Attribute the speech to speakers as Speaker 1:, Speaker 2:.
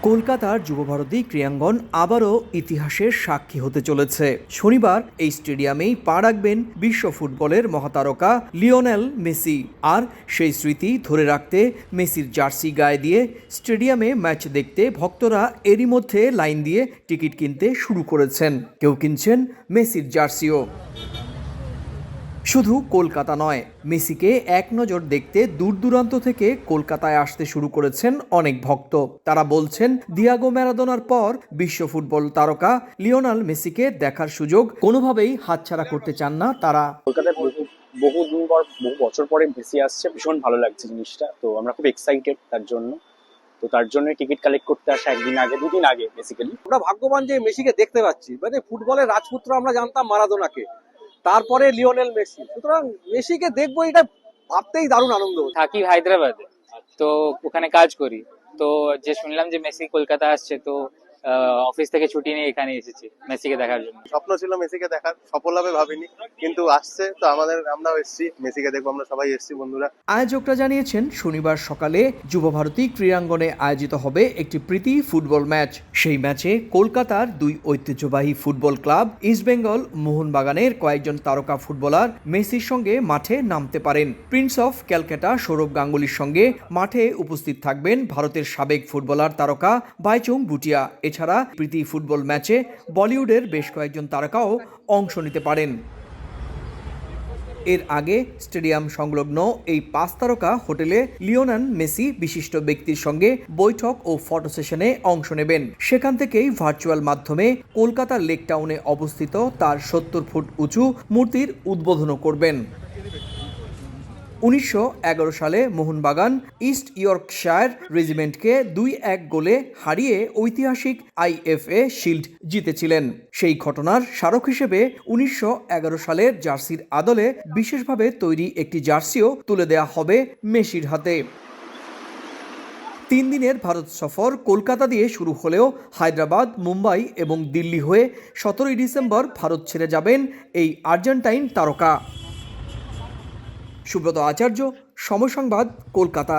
Speaker 1: কলকাতার যুবভারতী ক্রীড়াঙ্গন আবারও ইতিহাসের সাক্ষী হতে চলেছে। শনিবার এই স্টেডিয়ামেই পা রাখবেন বিশ্ব ফুটবলের মহাতারকা লিওনেল মেসি। আর সেই স্মৃতি ধরে রাখতে মেসির জার্সি গায়ে দিয়ে স্টেডিয়ামে ম্যাচ দেখতে ভক্তরা এরই মধ্যে লাইন দিয়ে টিকিট কিনতে শুরু করেছেন। কেউ কিনছেন মেসির জার্সিও। শুধু কলকাতা নয়, মেসিকে এক নজর দেখতে দূর দূরান্ত থেকে কলকাতায় আসতে শুরু করেছেন অনেক ভক্ত। তারা বলছেন, দিয়াগো ম্যারাডোনার পর বিশ্ব ফুটবল তারকা লিওনেল মেসিকে দেখার সুযোগ কোনোভাবেই হাতছাড়া করতে চান না তারা।
Speaker 2: কলকাতায় বহু বছর পরে মেসি আসছে, ভীষণ ভালো লাগছে জিনিসটা। তো আমরা খুব এক্সাইটেড তার জন্য। তো তার জন্য টিকিট কালেক্ট করতে আসা দুদিন আগে বেসিক্যালি।
Speaker 3: আমরা ভাগ্যবান যে মেসিকে দেখতে পাচ্ছি। মানে ফুটবলের রাজপুত্র আমরা জানতাম মারাদোনাকে, তারপরে লিওনেল মেসি। সুতরাং মেসিকে দেখবো, এটা ভাবতেই দারুণ আনন্দ হচ্ছে।
Speaker 4: থাকি হায়দ্রাবাদে, তো ওখানে কাজ করি। তো যে শুনলাম যে মেসি কলকাতা আসছে, তো অফিস থেকে ছুটি নিয়ে এখানে এসেছি মেসিকে দেখার জন্য।
Speaker 5: স্বপ্ন ছিল মেসিকে দেখার, সফল হবে ভাবিনি, কিন্তু আসছে তো আমরাও এসেছি মেসিকে দেখবো। আমরা সবাই এসেছি বন্ধুরা।
Speaker 1: আয়োজকরা জানিয়েছেন, শনিবার সকালে যুবভারতী ক্রীড়াঙ্গনে আয়োজিত হবে একটি প্রীতি ফুটবল ম্যাচ। সেই ম্যাচে কলকাতার দুই ঐতিহ্যবাহী ফুটবল ক্লাব ইস্টবেঙ্গল মোহনবাগানের কয়েকজন তারকা ফুটবলার মেসির সঙ্গে মাঠে নামতে পারেন। প্রিন্স অফ ক্যালকাটা সৌরভ গাঙ্গুলির সঙ্গে মাঠে উপস্থিত থাকবেন ভারতের সাবেক ফুটবলার তারকা বাইচুং ভুটিয়া। এছাড়া প্রীতি ফুটবল ম্যাচে বলিউডের বেশ কয়েকজন তারকাও অংশ নিতে পারেন। এর আগে স্টেডিয়াম সংলগ্ন এই 5 তারকা হোটেলে লিওনেল মেসি বিশিষ্ট ব্যক্তির সঙ্গে বৈঠক ও ফটো সেশনে অংশ নেবেন। সেখান থেকেই ভার্চুয়াল মাধ্যমে কলকাতা লেক টাউনে অবস্থিত তার 70 ফুট উঁচু মূর্তির উদ্বোধনও করবেন। 1911 সালে মোহনবাগান ইস্ট ইয়র্কশায়ার রেজিমেন্টকে 2-1 গোলে হারিয়ে ঐতিহাসিক আইএফএ শিল্ড জিতেছিলেন। সেই ঘটনার স্মারক হিসেবে 1911 সালের জার্সির আদলে বিশেষভাবে তৈরি একটি জার্সিও তুলে দেওয়া হবে মেসির হাতে। 3 দিনের ভারত সফর কলকাতা দিয়ে শুরু হলেও হায়দ্রাবাদ, মুম্বাই এবং দিল্লি হয়ে 17 ডিসেম্বর ভারত ছেড়ে যাবেন এই আর্জেন্টাইন তারকা। সুব্রত আচার্য, সময় সংবাদ, কলকাতা।